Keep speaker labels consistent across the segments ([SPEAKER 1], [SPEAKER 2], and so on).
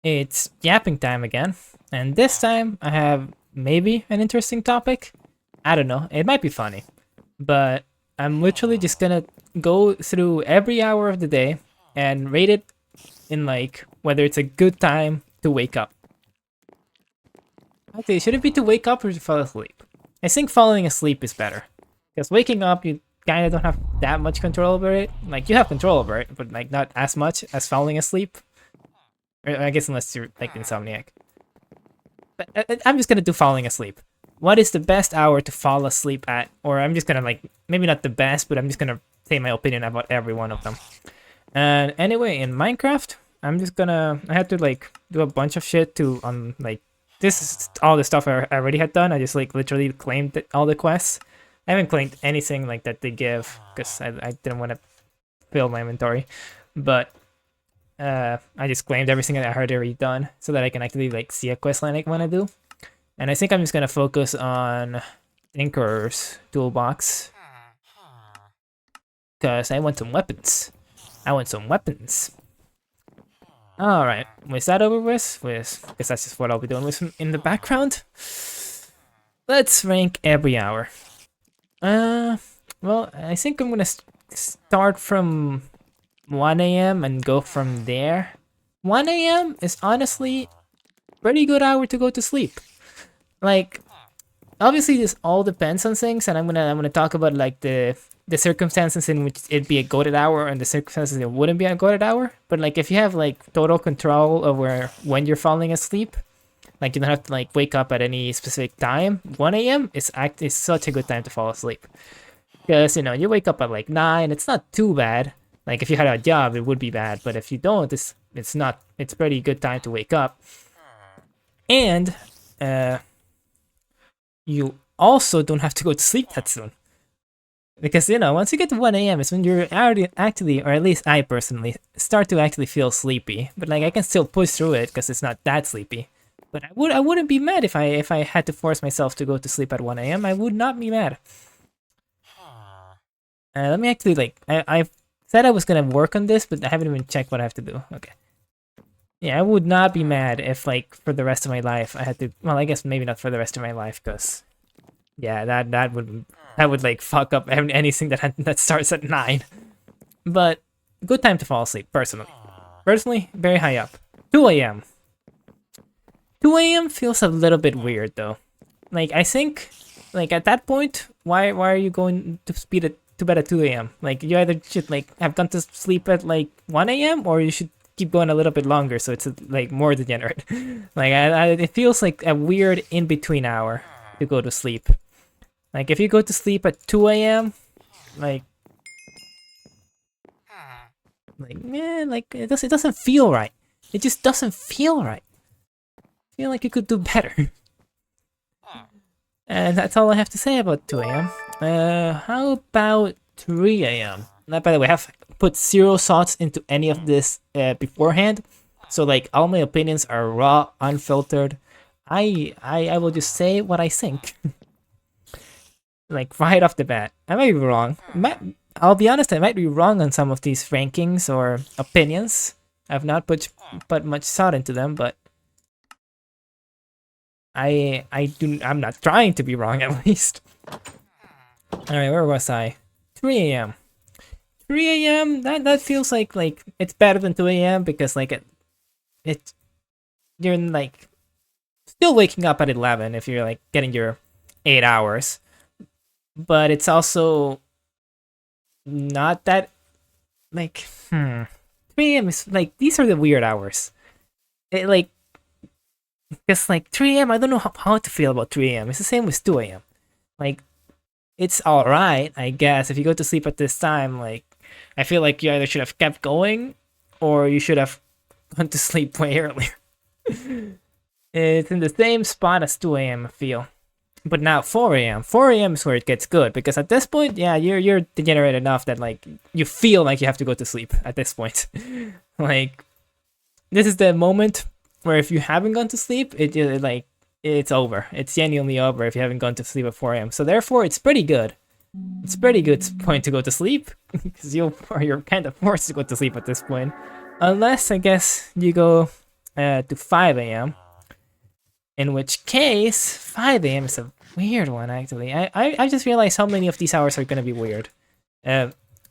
[SPEAKER 1] It's yapping time again, and this time I have maybe an interesting topic. I don't know, it might be funny, but I'm literally just gonna go through every hour of the day and rate it in like whether it's a good time to wake up. Okay, should it be to wake up or to fall asleep? I think falling asleep is better, because waking up you kind of don't have that much control over it. Like you have control over it, but like not as much as falling asleep. Or I guess unless you're like insomniac. But I'm just gonna do falling asleep. What is the best hour to fall asleep at? Or I'm just gonna like maybe not the best, but I'm just gonna say my opinion about every one of them. And anyway, in Minecraft, I had to like do a bunch of shit to like this is all the stuff I already had done. I just like literally claimed all the quests. I haven't claimed anything like that they give because I didn't want to fill my inventory, but I just claimed everything that I had already done so that I can actually like see a quest line I want to do. And I think I'm just gonna focus on Tinker's toolbox because I want some weapons. I want some weapons. All right, was that over with? Because that's just what I'll be doing with in the background. Let's rank every hour. Well, I think I'm gonna start from 1 a.m. and go from there. 1 a.m. is honestly pretty good hour to go to sleep. Like, obviously this all depends on things, and I'm gonna talk about like the circumstances in which it'd be a goated hour and the circumstances it wouldn't be a goated hour. But like if you have like total control over when you're falling asleep, like you don't have to like wake up at any specific time. 1 a.m. is such a good time to fall asleep. Because you know, you wake up at like 9, it's not too bad. Like if you had a job, it would be bad, but if you don't, it's not it's pretty good time to wake up. And you also don't have to go to sleep that soon. Because, you know, once you get to 1 a.m., it's when you're already actually, or at least I personally, start to actually feel sleepy. But, like, I can still push through it because it's not that sleepy. But I wouldn't be mad if I had to force myself to go to sleep at 1 a.m. I would not be mad. Let me actually, like, I said I was going to work on this, but I haven't even checked what I have to do. Okay. Yeah, I would not be mad if, like, for the rest of my life, I had to, well, I guess maybe not for the rest of my life, because, yeah, that would like fuck up anything that starts at 9. But good time to fall asleep, personally. Personally, very high up. 2 a.m. 2 a.m. feels a little bit weird though. Like I think, like at that point, why are you going to bed at 2 a.m.? Like you either should like have gone to sleep at like 1 a.m. or you should keep going a little bit longer so it's like more degenerate. Like it feels like a weird in between hour to go to sleep. Like if you go to sleep at 2 a.m., like like it doesn't feel right. It just doesn't feel right. I feel like you could do better. And that's all I have to say about 2 a.m. How about 3 a.m.? Now, by the way, I have put zero thoughts into any of this beforehand, so like all my opinions are raw, unfiltered. I will just say what I think. Like right off the bat. I might be wrong. I'll be honest, I might be wrong on some of these rankings or opinions. I've not put much thought into them, but I'm not trying to be wrong at least. Alright, where was I? 3 a.m. 3 a.m. That feels like it's better than 2 a.m. because like it you're like still waking up at 11 if you're like getting your 8 hours. But it's also not that like 3 a.m. is like these are the weird hours. It like because like 3 a.m. I don't know how to feel about 3 a.m. It's the same with 2 a.m. Like it's all right, I guess. If you go to sleep at this time, like I feel like you either should have kept going or you should have gone to sleep way earlier. It's in the same spot as 2 a.m. I feel. But now 4 a.m. 4 a.m. is where it gets good because at this point, yeah, you're degenerate enough that like you feel like you have to go to sleep at this point. Like this is the moment where if you haven't gone to sleep, like it's over. It's genuinely over if you haven't gone to sleep at 4 a.m. So therefore, it's pretty good. It's pretty good point to go to sleep because you're kind of forced to go to sleep at this point, unless I guess you go to 5 a.m. In which case, 5 a.m. is a weird one, actually. I just realized how many of these hours are gonna be weird.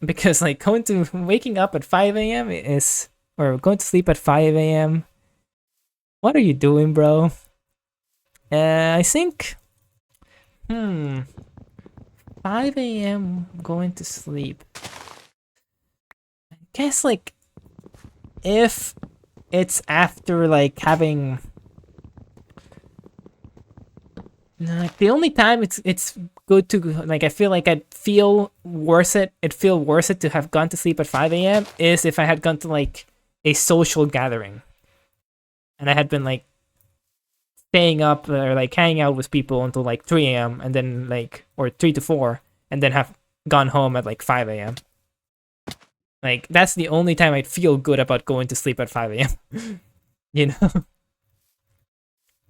[SPEAKER 1] Because like waking up at 5 a.m. is, or going to sleep at 5 a.m. What are you doing, bro? I think, 5 a.m. going to sleep. I guess like if it's after like having, like the only time it's good to, like, I feel like I'd feel worse to have gone to sleep at 5 a.m. is if I had gone to like a social gathering and I had been like staying up or like hanging out with people until like 3 a.m. and then like, or 3 to 4, and then have gone home at like 5 a.m. Like that's the only time I'd feel good about going to sleep at 5 a.m. You know?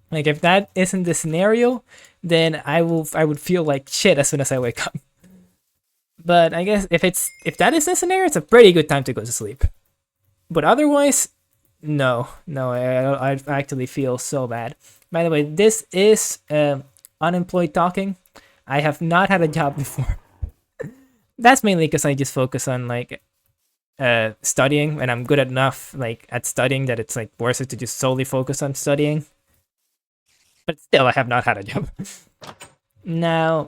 [SPEAKER 1] Like if that isn't the scenario, then I would feel like shit as soon as I wake up. But I guess if that is the scenario, it's a pretty good time to go to sleep. But otherwise, no, I actually feel so bad. By the way, this is unemployed talking. I have not had a job before. That's mainly because I just focus on like studying, and I'm good enough like at studying that it's like worth it to just solely focus on studying. But still, I have not had a job. Now,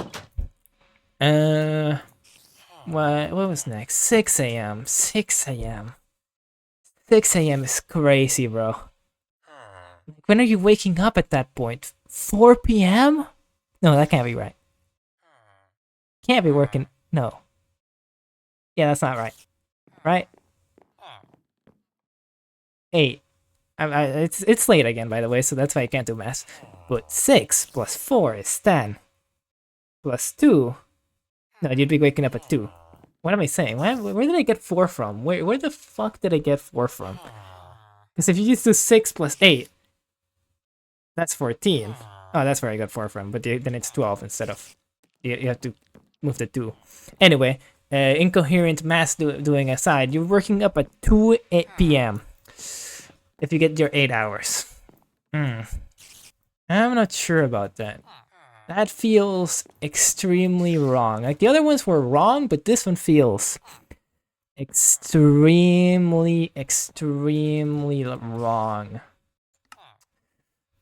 [SPEAKER 1] what was next? 6 a.m. 6 a.m. 6 a.m. is crazy, bro. When are you waking up at that point? 4 p.m.? No, that can't be right. Can't be working. No. Yeah, that's not right. Right? 8. It's late again, by the way, so that's why I can't do math. But 6 plus 4 is 10. Plus 2. No, you'd be waking up at 2. What am I saying? Where did I get 4 from? Where the fuck did I get 4 from? Because if you just do 6 plus 8, that's 14. Oh, that's where I got 4 from, but then it's 12 instead of... You have to move the 2. Anyway, incoherent math doing aside, you're working up at 2 p.m. if you get your 8 hours. I'm not sure about that. That feels extremely wrong. Like the other ones were wrong, but this one feels extremely wrong.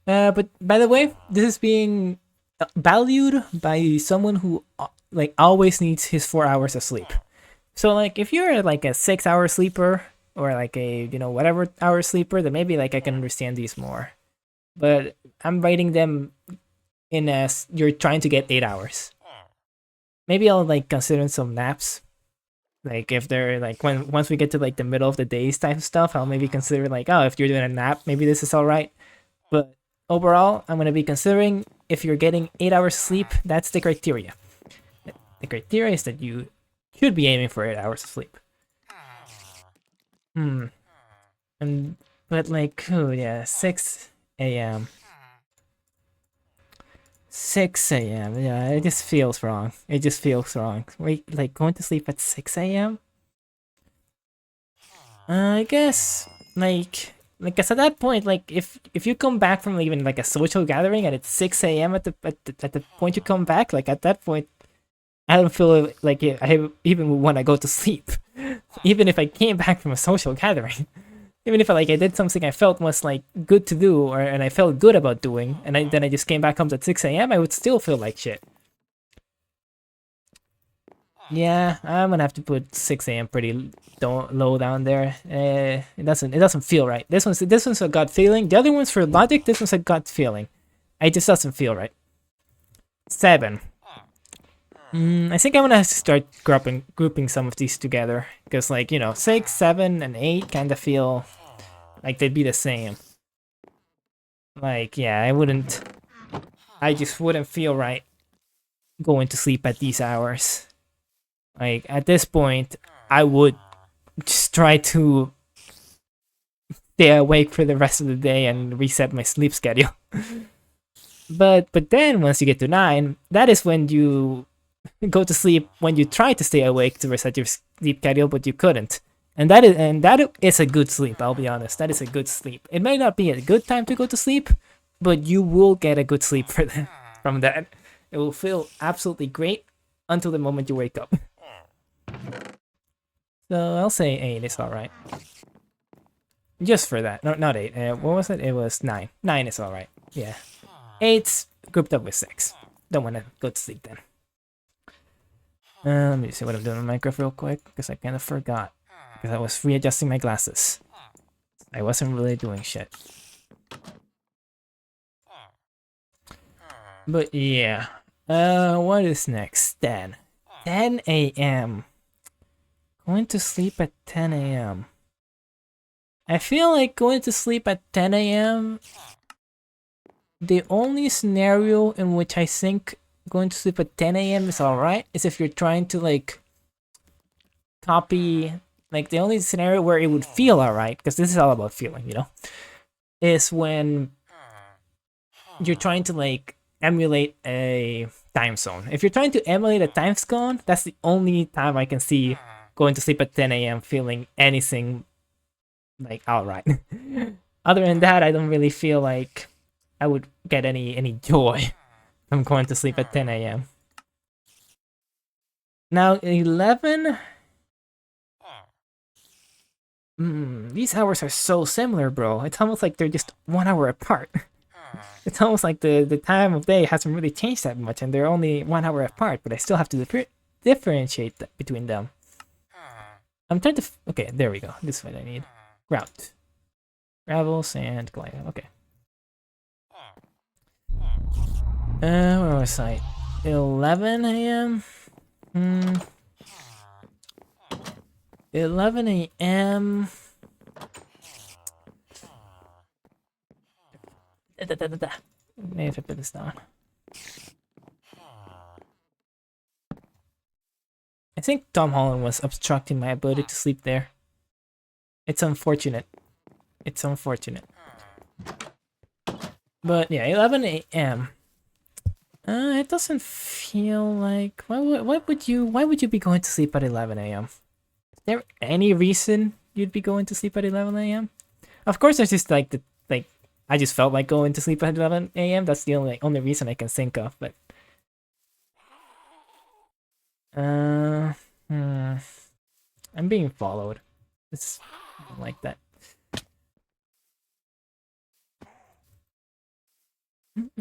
[SPEAKER 1] But by the way, this is being valued by someone who like always needs his 4 hours of sleep. So like if you're like a 6-hour sleeper or like a, you know, whatever hour sleeper, then maybe like I can understand these more. But I'm rating them in as you're trying to get 8 hours. Maybe I'll like consider some naps. Like if they're like once we get to like the middle of the days type of stuff, I'll maybe consider like, oh, if you're doing a nap, maybe this is all right. But overall, I'm gonna be considering if you're getting 8 hours sleep, that's the criteria. The criteria is that you should be aiming for 8 hours of sleep. But like, oh yeah, 6 a.m. 6 a.m. Yeah, it just feels wrong. It just feels wrong. Wait, like going to sleep at 6 a.m.? I guess like cause at that point, like if you come back from even like a social gathering and it's 6 a.m. at the point you come back, like at that point, I don't feel like I even want to go to sleep, even if I came back from a social gathering. Even if I did something I felt was like good to do, and I felt good about doing, and then I just came back home at 6 a.m., I would still feel like shit. Yeah, I'm gonna have to put 6 a.m. pretty low down there. It doesn't feel right. This one's a gut feeling. The other one's for logic. This one's a gut feeling. It just doesn't feel right. 7. I think I'm gonna have to start grouping some of these together, because like, you know, 6, 7, and 8 kind of feel like they'd be the same. Like, yeah, I just wouldn't feel right going to sleep at these hours. Like at this point, I would just try to stay awake for the rest of the day and reset my sleep schedule. But then once you get to 9, that is when you go to sleep when you try to stay awake to reset your sleep schedule, but you couldn't. And that is a good sleep, I'll be honest. That is a good sleep. It may not be a good time to go to sleep, but you will get a good sleep from that. It will feel absolutely great until the moment you wake up. So I'll say 8 is alright. Just for that. No, not 8. What was it? It was 9. 9 is alright. Yeah. 8's grouped up with 6. Don't want to go to sleep then. Let me see what I'm doing with Minecraft real quick, because I kind of forgot. Because I was readjusting my glasses. I wasn't really doing shit. But yeah. What is next? 10. 10 a.m. Going to sleep at 10 a.m. I feel like going to sleep at 10 a.m. The only scenario in which I think going to sleep at 10 a.m. is alright is if you're trying to like copy, like the only scenario where it would feel alright, because this is all about feeling, you know, is when you're trying to like emulate a time zone. If you're trying to emulate a time zone, that's the only time I can see going to sleep at 10 a.m. feeling anything like alright. Other than that, I don't really feel like I would get any joy from going to sleep at 10 a.m. Now 11. These hours are so similar, bro. It's almost like they're just 1 hour apart. It's almost like the time of day hasn't really changed that much, and they're only 1 hour apart. But I still have to differentiate between them. I'm trying to. Okay, there we go. This is what I need. Route. Gravel, sand, glider. Okay. Where was I? 11 a.m. 11 a.m. Maybe if I put this down. I think Tom Holland was obstructing my ability to sleep there. It's unfortunate. It's unfortunate. But yeah, 11 a.m. It doesn't feel like why would you be going to sleep at 11 a.m.? Is there any reason you'd be going to sleep at 11 a.m.? Of course, there's just like I just felt like going to sleep at 11 a.m. That's the only reason I can think of. But I'm being followed. It's like that.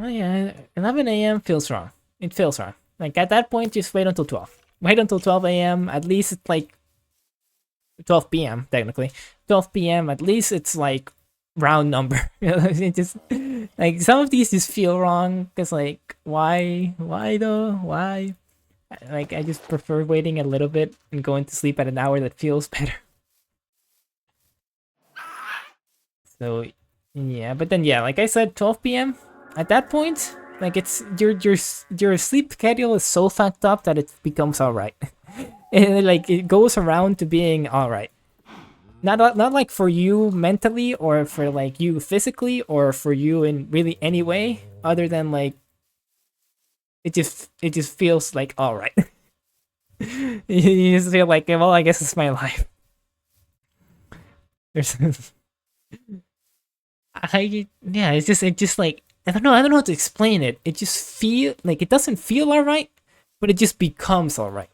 [SPEAKER 1] Oh yeah, 11 a.m. feels wrong. It feels wrong. Like at that point, just wait until 12. Wait until 12 a.m. At least it's like 12 p.m. technically. 12 p.m. At least it's like round number. It just like some of these just feel wrong because like why though? Why? Like I just prefer waiting a little bit and going to sleep at an hour that feels better. So yeah, but then yeah, like I said, 12 p.m. At that point, like it's your sleep schedule is so fucked up that it becomes alright. And like it goes around to being alright. Not like for you mentally or for like you physically or for you in really any way other than like it just feels like alright. You just feel like, well, I guess it's my life. There's it just like I don't know how to explain it. It just feel like it doesn't feel alright, but it just becomes alright.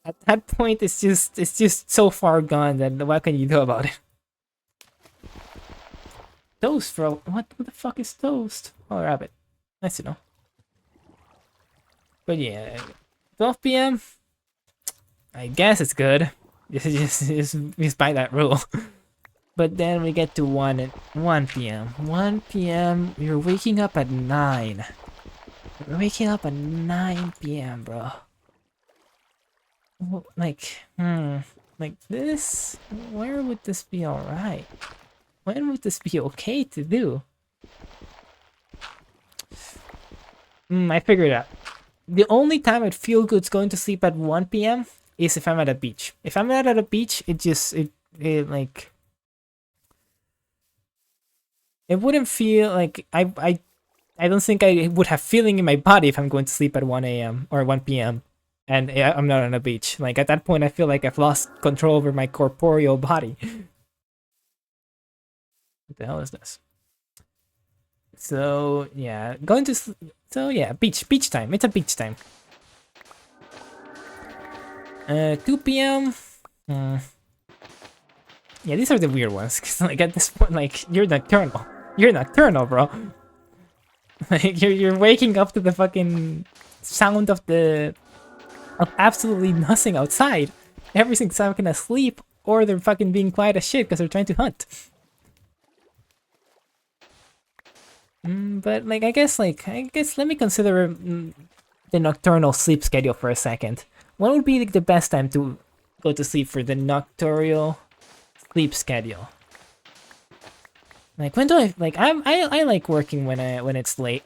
[SPEAKER 1] At that point, it's just so far gone that what can you do about it? Toast, bro. What the fuck is toast? Oh, rabbit. Nice to know. But yeah, 12 p.m. I guess it's good. Just by that rule. But then we get to 1 p.m. 1 p.m. You're waking up at 9. You're waking up at 9 p.m., bro. Like this? Where would this be alright? When would this be okay to do? I figured it out. The only time I'd feel good going to sleep at 1 p.m. is if I'm at a beach. If I'm not at a beach, it like it wouldn't feel like I don't think I would have feeling in my body if I'm going to sleep at 1 a.m. or 1 p.m. and yeah, I'm not on a beach. Like at that point, I feel like I've lost control over my corporeal body. What the hell is this? So yeah, going to so yeah, beach time. It's a beach time. 2 p.m. Yeah, these are the weird ones. Cause like at this point, like you're nocturnal. You're nocturnal, bro. Like you're waking up to the fucking sound of absolutely nothing outside. Everything's fucking asleep, or they're fucking being quiet as shit because they're trying to hunt. But like I guess let me consider the nocturnal sleep schedule for a second. What would be like, the best time to go to sleep for the nocturnal sleep schedule? Like when do I like I like working when it's late,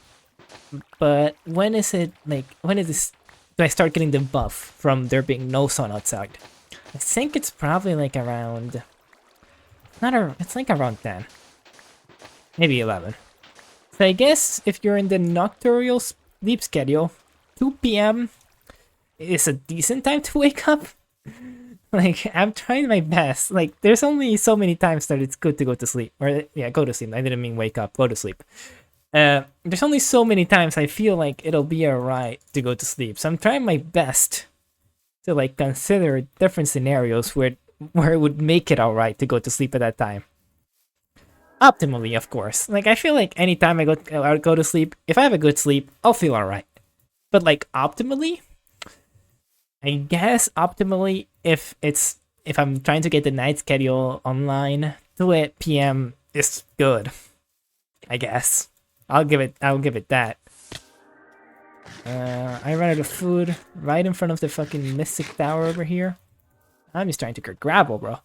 [SPEAKER 1] but when is it like when is this do I start getting the buff from there being no sun outside? I think it's probably like around it's like around 10, maybe 11. So I guess if you're in the nocturnal sleep schedule, 2 p.m. is a decent time to wake up. Like, I'm trying my best. Like, there's only so many times that it's good to go to sleep. Or, yeah, go to sleep. I didn't mean wake up. Go to sleep. There's only so many times I feel like it'll be alright to go to sleep. So I'm trying my best to, like, consider different scenarios where it would make it alright to go to sleep at that time. Optimally, of course. Like, I feel like anytime I go to sleep, if I have a good sleep, I'll feel alright. But, like, optimally... I guess optimally, if I'm trying to get the night schedule online, 2 p.m. is good. I guess I'll give it that. I ran out of food right in front of the fucking Mystic Tower over here. I'm just trying to get gravel, bro.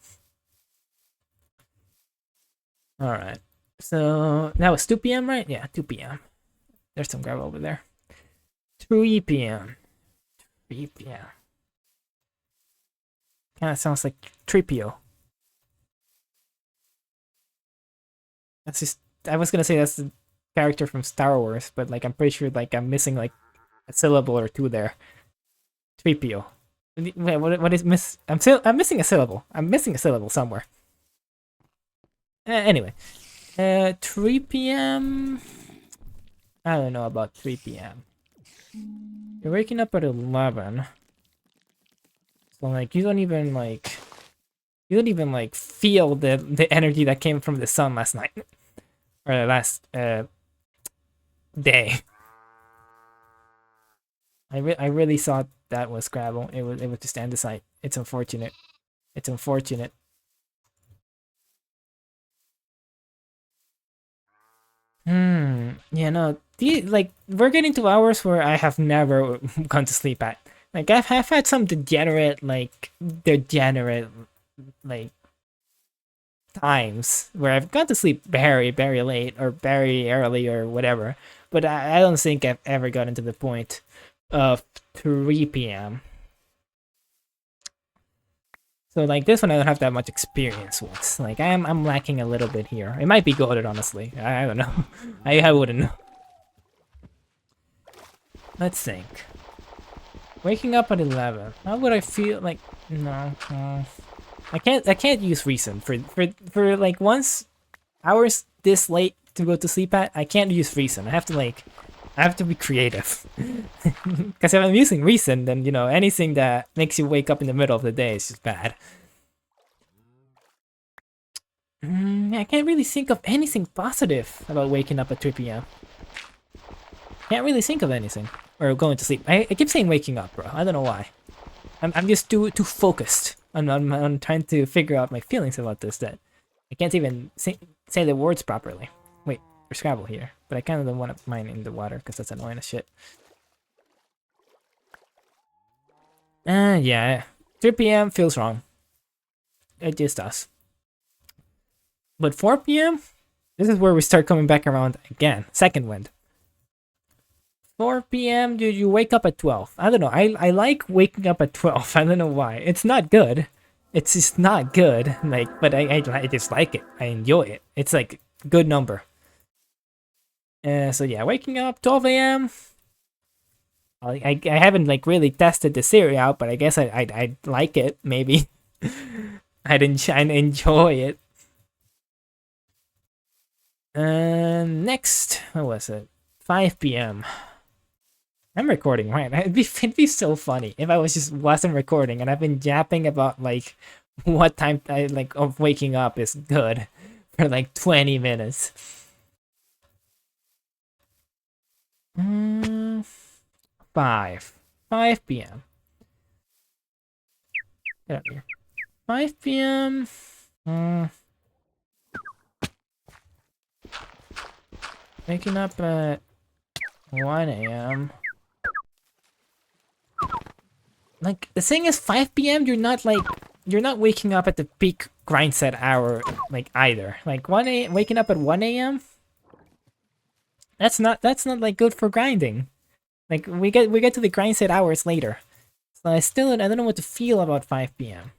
[SPEAKER 1] All right, so that was 2 p.m. right? Yeah, 2 p.m. There's some gravel over there. 3 p.m. 3 p.m. Kind of sounds like Tripio. That's just... I was gonna say that's the character from Star Wars, but like I'm pretty sure like I'm missing like a syllable or two there. Tripio. Wait, what is miss? I'm missing a syllable. I'm missing a syllable somewhere. Anyway, 3 p.m. I don't know about 3 p.m. You're waking up at 11. So like you don't even like feel the energy that came from the sun last night or the last day. I really thought that was gravel. It was just andesite. It's unfortunate. It's unfortunate. Yeah, no. Like we're getting to hours where I have never gone to sleep at. Like I've had some degenerate like times where I've gone to sleep very, very late or very early or whatever. But I don't think I've ever gotten to the point of 3 p.m. So like this one I don't have that much experience with. Like I'm lacking a little bit here. It might be goated, honestly. I don't know. I wouldn't know. Let's think. Waking up at 11. How would I feel? Like no. I can't use reason for like once hours this late to go to sleep at. I can't use reason. I have to be creative. Because if I'm using reason, then you know anything that makes you wake up in the middle of the day is just bad. I can't really think of anything positive about waking up at 3 p.m. Can't really think of anything. Or going to sleep. I keep saying waking up, bro. I don't know why. I'm just too focused on trying to figure out my feelings about this that I can't even say the words properly. Wait, there's Scrabble here, but I kind of don't want to mine in the water because that's annoying as shit. Yeah, 3 p.m. feels wrong. It just does. But 4 p.m. This is where we start coming back around again. Second wind. 4 p.m. Dude, you wake up at 12. I don't know. I like waking up at 12. I don't know why. It's not good. It's just not good. Like, but I just like it. I enjoy it. It's like a good number. So yeah, waking up 12 a.m. I haven't like really tested the theory out, but I guess I'd like it maybe. I'd enjoy it. Next, what was it? 5 p.m. I'm recording, right? It'd be so funny if I was just wasn't recording and I've been yapping about like what time I like of waking up is good for like 20 minutes. 5 p.m. Get up here. 5 p.m. Waking up at 1 a.m. Like the thing is 5 p.m. You're not waking up at the peak grind set hour like either. Like waking up at 1 a.m. That's not like good for grinding. Like we get to the grind set hours later. So I don't know what to feel about 5 p.m.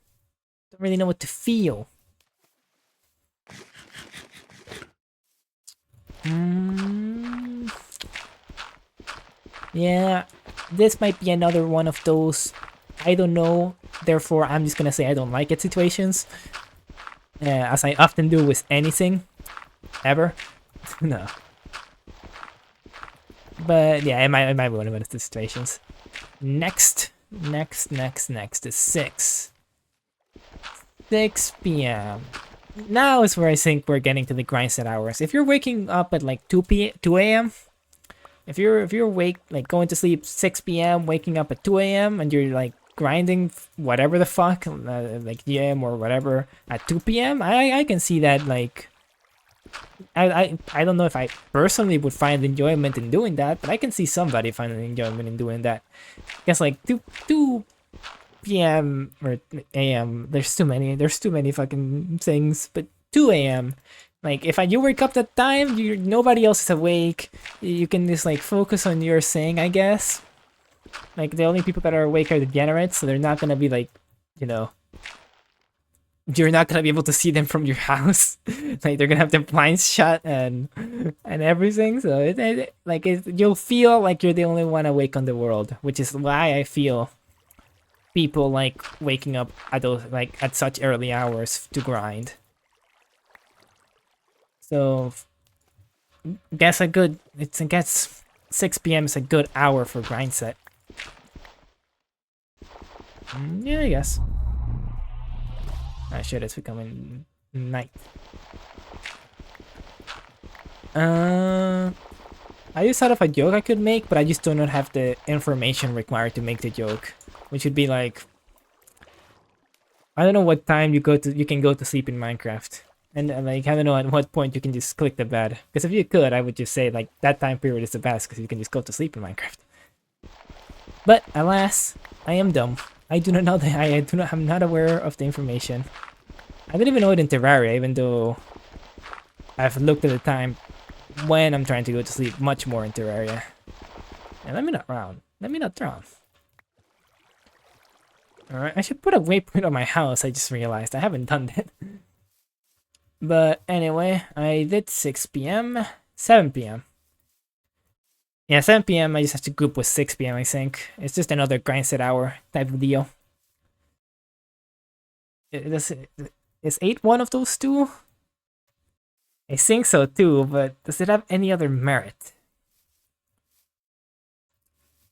[SPEAKER 1] Don't really know what to feel. Yeah, this might be another one of those I don't know, therefore I'm just gonna say I don't like it situations. As I often do with anything. Ever. No. But yeah, it might be one of the situations. Next is 6 p.m. Now is where I think we're getting to the grind set hours. If you're waking up at like 2 a.m., if you're like going to sleep 6 p.m., waking up at 2 a.m. and you're like grinding whatever the fuck, like GM or whatever at 2 p.m., I can see that. Like I don't know if I personally would find enjoyment in doing that, but I can see somebody finding enjoyment in doing that. I guess like 2 p.m. or a.m. There's too many fucking things, but 2 a.m. Like if you wake up that time, nobody else is awake. You can just like focus on your thing, I guess. Like the only people that are awake are the degenerates, so they're not gonna be like, you know, you're not gonna be able to see them from your house. Like they're gonna have their blinds shut and everything. So you'll feel like you're the only one awake on the world, which is why I feel people like waking up at those like at such early hours to grind. So guess 6 p.m. is a good hour for grind set. Yeah, I guess. Ah shit, it's becoming night. I just thought of a joke I could make, but I just do not have the information required to make the joke. Which would be like, I don't know what time you can go to sleep in Minecraft. And like, I don't know at what point you can just click the bed. Because if you could, I would just say like that time period is the best because you can just go to sleep in Minecraft. But alas, I am dumb. I do not know that I'm not aware of the information. I didn't even know it in Terraria, even though I've looked at the time when I'm trying to go to sleep much more in Terraria. And let me not drown. Alright, I should put a waypoint on my house, I just realized. I haven't done that. But anyway, I did 6 p.m. 7 p.m. Yeah, 7 p.m. I just have to group with 6 p.m. I think. It's just another grind set hour type of deal. Is 8 one of those two? I think so too, but does it have any other merit?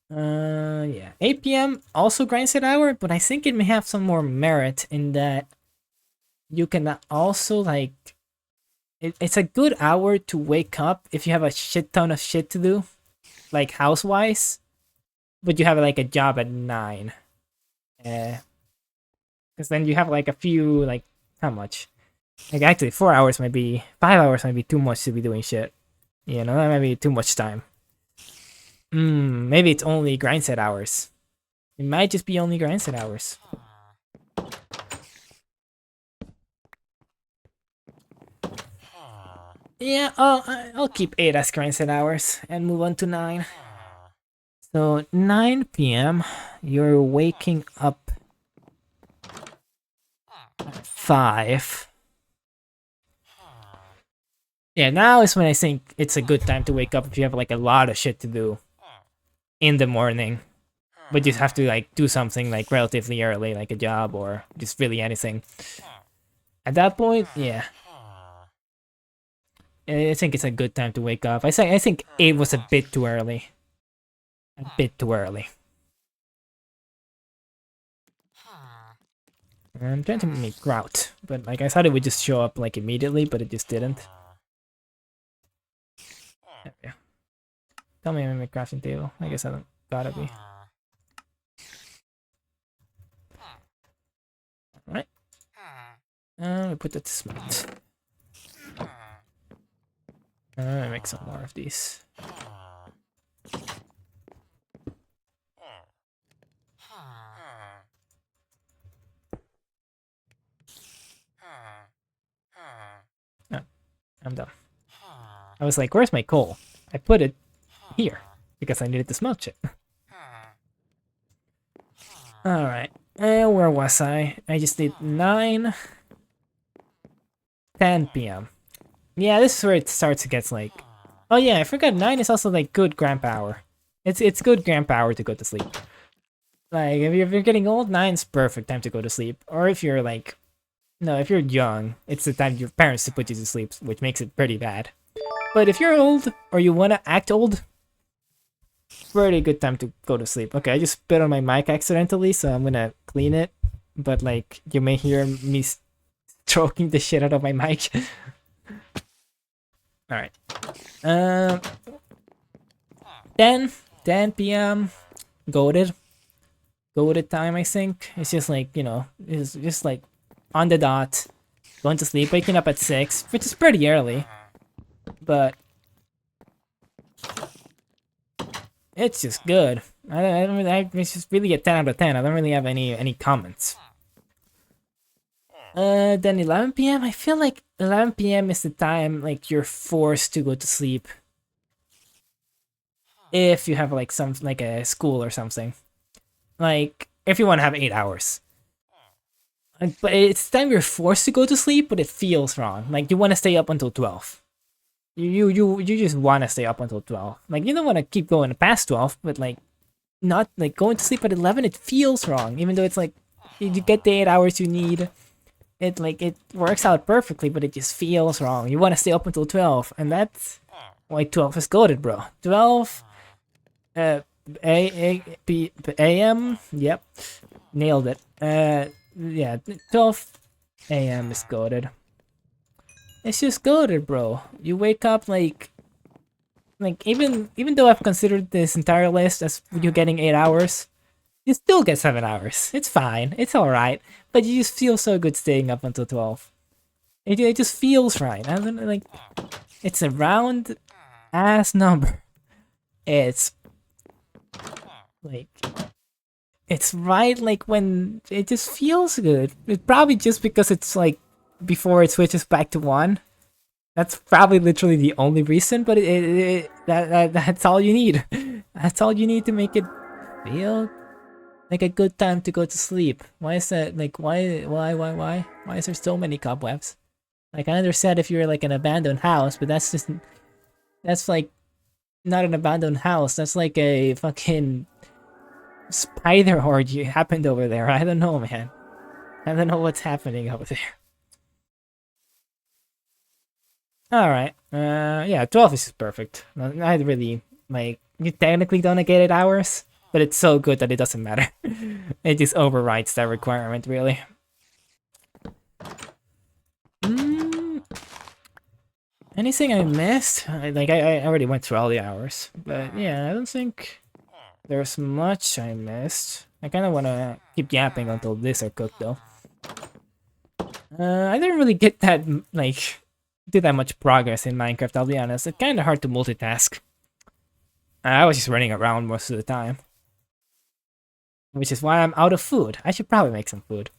[SPEAKER 1] Yeah. 8 p.m. also grind set hour, but I think it may have some more merit in that you can also like it's a good hour to wake up if you have a shit ton of shit to do, like house-wise, but you have like a job at 9. Because then you have like a few, like, how much? Like actually 5 hours might be too much to be doing shit. You know, that might be too much time. Maybe it's only grind set hours. It might just be only grind set hours. Yeah, I'll keep 8 as grind set hours and move on to 9. So 9 p.m. you're waking up at 5. Yeah, now is when I think it's a good time to wake up if you have like a lot of shit to do. in the morning, but you have to like do something like relatively early, like a job or just really anything. At that point, yeah, I think it's a good time to wake up. I think 8 was a bit too early. A bit too early. I'm trying to make grout, but like I thought it would just show up like immediately, but it just didn't. Yeah. Tell me I'm a crafting table. I guess I don't gotta be. Alright. We put that to smelt. Make some more of these. Oh, I'm done. I was like, where's my coal? I put it here because I needed to smelt it. Alright. And where was I? I just did 9, 10 p.m. Yeah, this is where it starts to get like... Oh yeah, I forgot 9 is also like good grandpa hour. It's good grandpa hour to go to sleep. Like, if you're getting old, 9's perfect time to go to sleep. Or if you're like... No, if you're young, it's the time your parents to put you to sleep, which makes it pretty bad. But if you're old, or you want to act old, pretty good time to go to sleep. Okay, I just spit on my mic accidentally, so I'm gonna clean it. But like, you may hear me stroking the shit out of my mic. Alright. 10 p.m. Goated time, I think. It's just like, you know, it's just like on the dot. Going to sleep, waking up at 6, which is pretty early. But it's just good. It's just really a 10 out of 10. I don't really have any comments. Then 11 p.m. I feel like 11 p.m. is the time like you're forced to go to sleep. If you have like like a school or something. Like if you want to have 8 hours. But it's the time you're forced to go to sleep, but it feels wrong. Like you want to stay up until 12. You just want to stay up until 12. Like you don't want to keep going past 12, but like not like going to sleep at 11, it feels wrong. Even though it's like you get the 8 hours you need. It works out perfectly, but it just feels wrong. You want to stay up until 12, and that's why 12 is goated, bro. 12 a.m. Yep, nailed it. Yeah, 12 a.m. is goated. It's just goated, bro. You wake up like even though I've considered this entire list as you getting 8 hours, you still get 7 hours. It's fine. It's alright. But you just feel so good staying up until 12. It just feels right. I don't know, like, it's a round ass number. It's like, it's right like when it just feels good. It's probably just because it's like before it switches back to 1. That's probably literally the only reason, but that's all you need. That's all you need to make it feel like a good time to go to sleep. Why is that? Like, why is there so many cobwebs? Like, I understand if you're like an abandoned house, but that's like not an abandoned house. That's like a fucking spider orgy happened over there. I don't know, man. I don't know what's happening over there. Alright. Yeah, 12 is perfect. I really, like, you technically don't get 8 hours, but it's so good that it doesn't matter. It just overrides that requirement, really. Anything I missed? I already went through all the hours. But yeah, I don't think there's much I missed. I kind of want to keep yapping until these are cooked, though. I didn't really get that, like, do that much progress in Minecraft, I'll be honest. It's kind of hard to multitask. I was just running around most of the time. Which is why I'm out of food. I should probably make some food.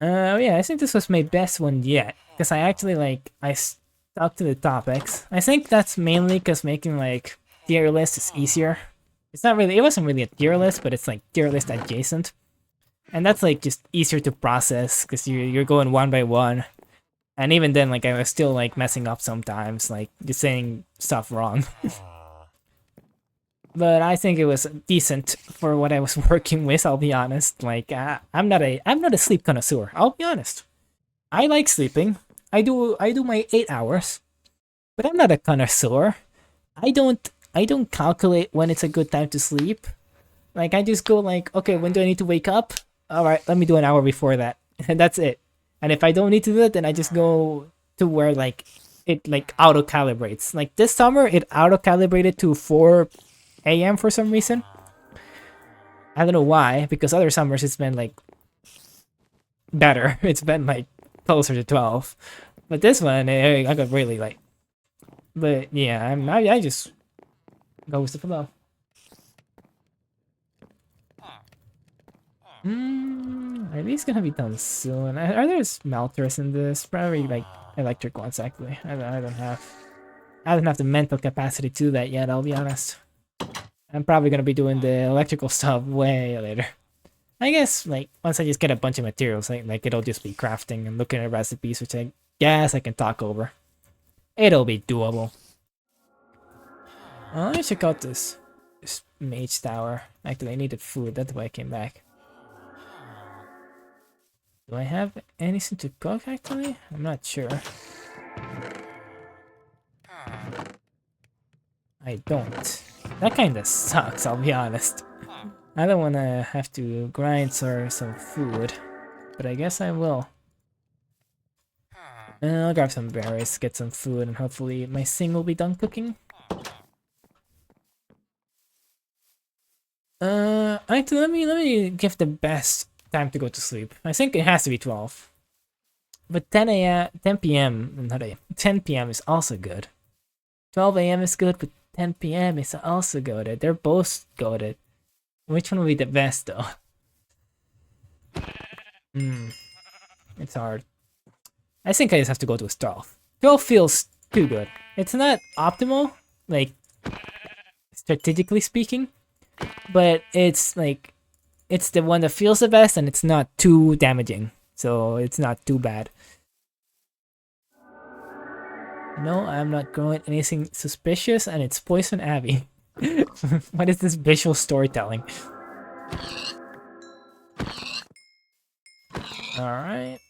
[SPEAKER 1] Yeah, I think this was my best one yet. Because I actually, like, I stuck to the topics. I think that's mainly because making, like, tier list is easier. It's not really, it wasn't really a tier list, but it's, like, tier list adjacent. And that's, like, just easier to process because you're going one by one. And even then, like, I was still, like, messing up sometimes, like, just saying stuff wrong. but I think it was decent for what I was working with. I'll be honest. Like I'm not a sleep connoisseur. I'll be honest. I like sleeping. I do my 8 hours, but I'm not a connoisseur. I don't calculate when it's a good time to sleep. Like I just go like, okay, when do I need to wake up? All right, let me do an hour before that, and that's it. And if I don't need to do it, then I just go to where like it like auto calibrates. Like this summer, it auto calibrated to 4 a.m. for some reason. I don't know why, because other summers it's been like better. It's been like closer to 12, but this one I got really late. But yeah, I just go with the flow. Are these gonna be done soon? Are there smelters in this? Probably like electric ones actually. I don't have the mental capacity to do that yet, I'll be honest. I'm probably gonna be doing the electrical stuff way later. I guess like once I just get a bunch of materials, like it'll just be crafting and looking at recipes, which I guess I can talk over. It'll be doable. Let me check out this mage tower. Actually, I needed food. That's why I came back. Do I have anything to cook actually? I'm not sure. I don't. That kinda sucks, I'll be honest. I don't wanna have to grind for some food, but I guess I will. I'll grab some berries, get some food, and hopefully my sing will be done cooking. Actually, let me give the best time to go to sleep. I think it has to be 12. But 10 p.m. not a 10 p.m. is also good. 12 a.m. is good, but 10 p.m. is also good. They're both good. Which one will be the best though? It's hard. I think I just have to go to 12. 12 feels too good. It's not optimal, like strategically speaking, but it's like it's the one that feels the best and it's not too damaging. So it's not too bad. No, I'm not growing anything suspicious, and it's Poison Abbey. What is this visual storytelling? Alright.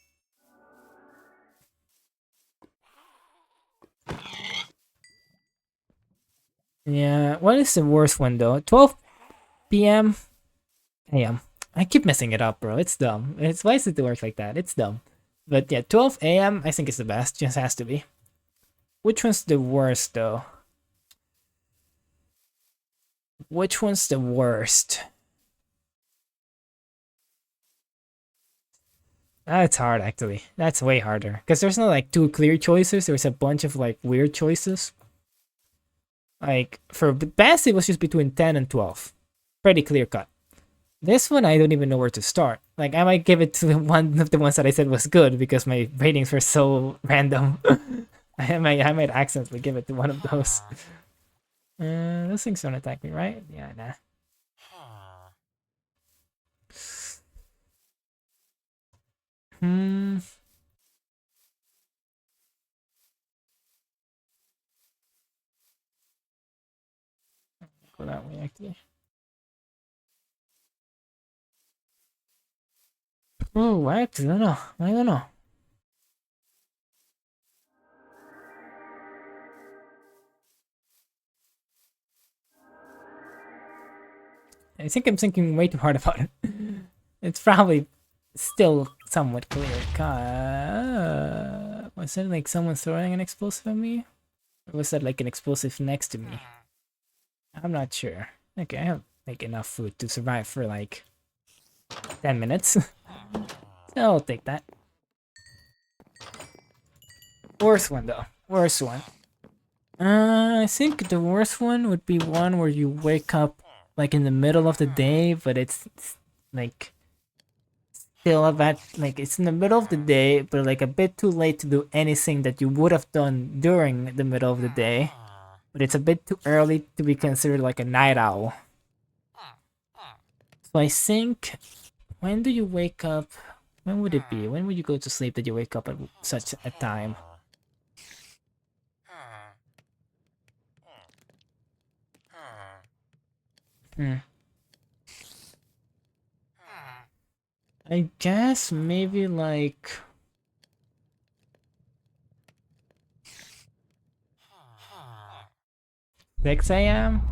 [SPEAKER 1] Yeah, what is the worst one though? 12 p.m. a.m. I keep messing it up, bro. It's dumb. Why is it to work like that? It's dumb. But yeah, 12 a.m. I think is the best. Just has to be. Which one's the worst though? Which one's the worst? That's hard actually. That's way harder. Because there's not like two clear choices. There's a bunch of like weird choices. Like for the best it was just between 10 and 12. Pretty clear cut. This one I don't even know where to start. Like I might give it to one of the ones that I said was good because my ratings were so random. I might accidentally give it to one of those. Those things don't attack me, right? Yeah, nah. Hmm. Go that way actually. Oh, I actually don't know. I don't know. I think I'm thinking way too hard about it. It's probably still somewhat clear. Was it like someone throwing an explosive at me? Or was that like an explosive next to me? I'm not sure. Okay, I have like enough food to survive for like 10 minutes. So I'll take that. Worst one though. Worst one. I think the worst one would be one where you wake up like in the middle of the day, but it's like still about like it's in the middle of the day, but like a bit too late to do anything that you would have done during the middle of the day. But it's a bit too early to be considered like a night owl. So I think, when do you wake up? When would it be? When would you go to sleep that you wake up at such a time? I guess maybe like 6 a.m.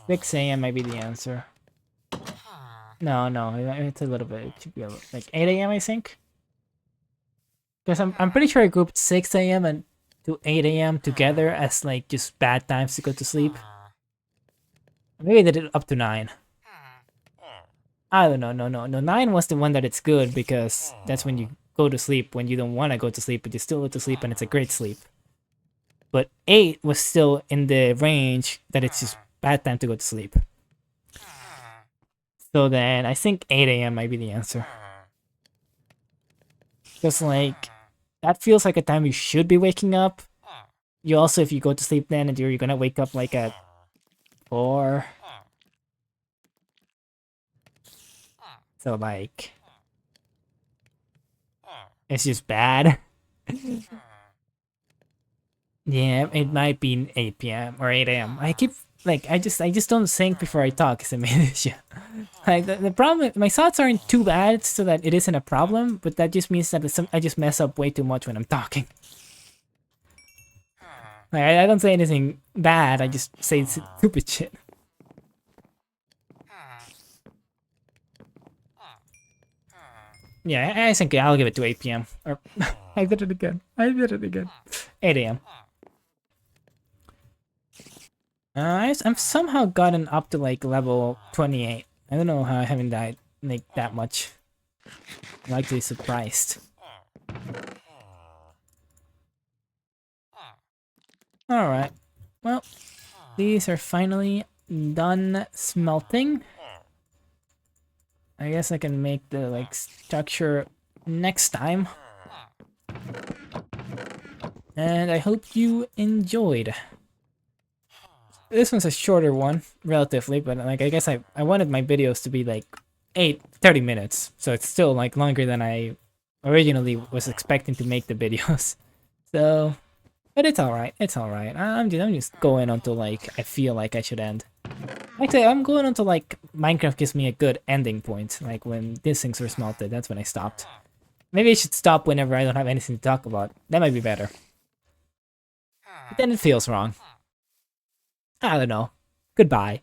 [SPEAKER 1] 6 a.m. might be the answer. No, it's a little bit. It should be like 8 a.m. I think. Because I'm pretty sure I grouped 6 a.m. and to 8 a.m. together as like just bad times to go to sleep. Maybe I did it up to 9. I don't know. No. 9 was the one that it's good because that's when you go to sleep when you don't want to go to sleep, but you still go to sleep and it's a great sleep. But 8 was still in the range that it's just bad time to go to sleep. So then I think 8 a.m. might be the answer. Because like, that feels like a time you should be waking up. You also, if you go to sleep then and you're gonna wake up like at 4. So like, it's just bad. Yeah, it might be 8 p.m. or 8 a.m. I keep like I just don't think before I talk. It's a main issue. Like the problem, my thoughts aren't too bad, so that it isn't a problem. But that just means that I just mess up way too much when I'm talking. Like I don't say anything bad. I just say stupid shit. Yeah, I think I'll give it to 8 p.m. Or I did it again. 8 a.m. I've somehow gotten up to like level 28. I don't know how I haven't died like that much. I'm actually surprised. Alright. Well, these are finally done smelting. I guess I can make the like structure next time. And I hope you enjoyed. This one's a shorter one, relatively, but like I guess I wanted my videos to be like 30 minutes, so it's still like longer than I originally was expecting to make the videos. So, but it's alright, I'm just going until like I feel like I should end. Actually, I'm going until like Minecraft gives me a good ending point, like when these things were smelted, that's when I stopped. Maybe I should stop whenever I don't have anything to talk about, that might be better. But then it feels wrong. I don't know. Goodbye.